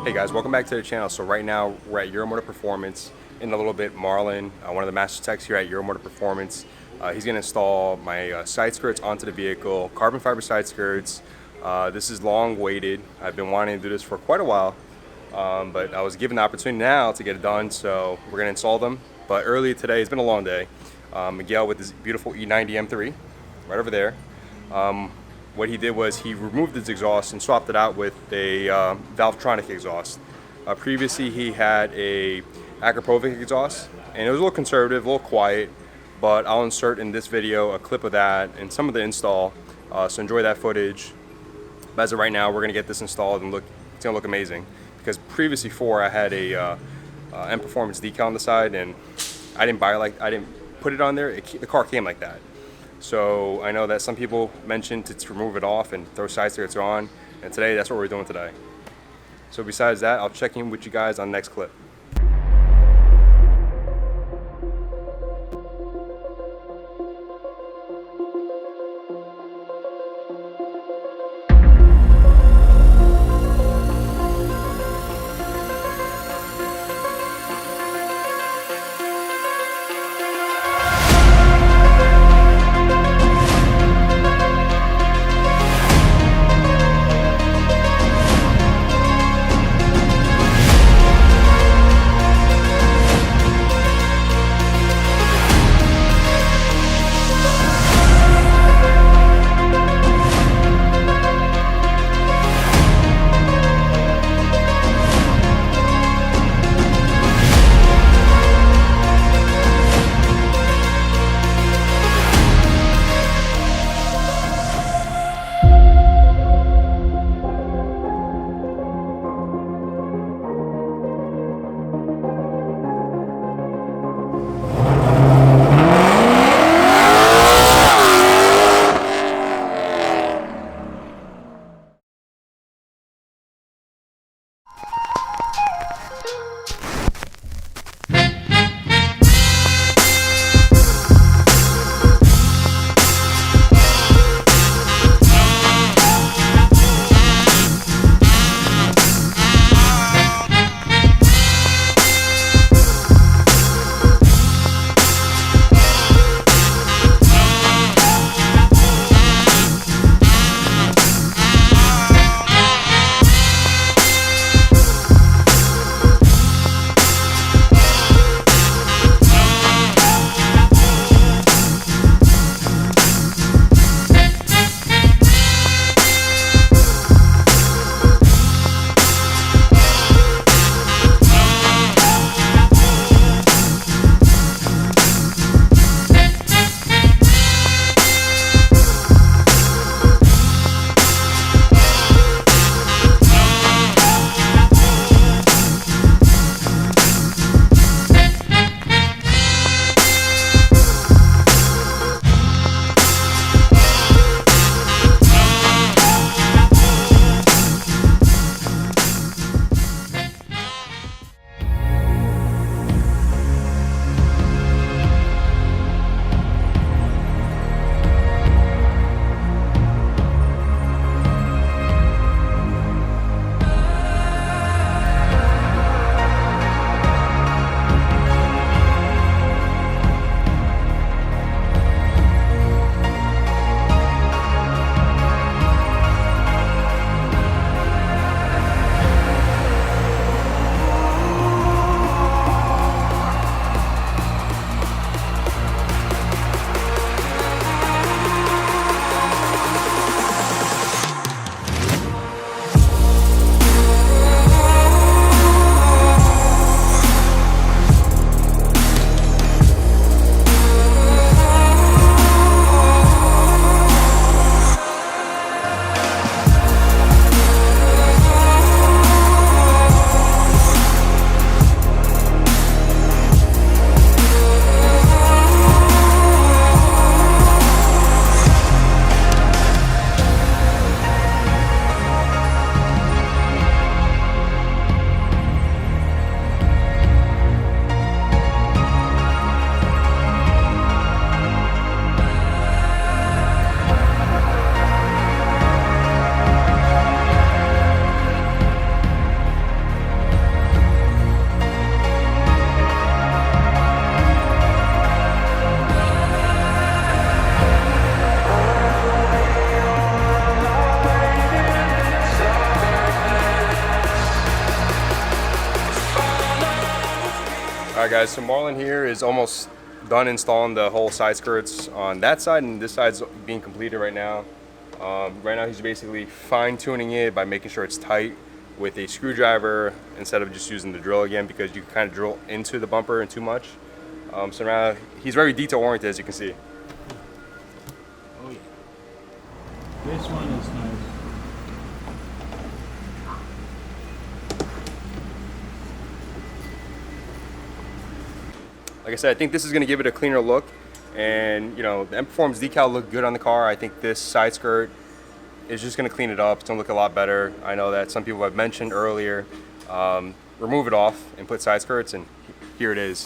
Hey guys, welcome back to the channel. So right now we're at Euromotive Performance. In a little bit, Marlon, one of the master techs here at Euromotive Performance, he's going to install my side skirts onto the vehicle, carbon fiber side skirts. This is long awaited. I've been wanting to do this for quite a while, but I was given the opportunity now to get it done, so we're going to install them. But earlier today, it's been a long day. Miguel with his beautiful E90 M3 right over there. What he did was he removed his exhaust and swapped it out with a Valvetronic exhaust. Previously he had a Akrapovic exhaust, and it was a little conservative, a little quiet, but I'll insert in this video a clip of that and some of the install, so enjoy that footage. But as of right now, we're going to get this installed and it's going to look amazing, because previously I had a M Performance decal on the side, and I didn't put it on there. The car came like that. So I know that some people mentioned to remove it off and throw side skirts on, and today that's what we're doing today. So besides that, I'll check in with you guys on the next clip. Alright guys, so Marlon here is almost done installing the whole side skirts on that side, and this side's being completed right now. Right now he's basically fine tuning it by making sure it's tight with a screwdriver instead of just using the drill again, because you can kind of drill into the bumper and too much. So now he's very detail oriented, as you can see. Oh yeah. This one is nice. Like I said, I think this is going to give it a cleaner look, and you know, the M Performance decal looked good on the car. I think this side skirt is just going to clean it up. It's going to look a lot better. I know that some people have mentioned earlier, remove it off and put side skirts, and here it is.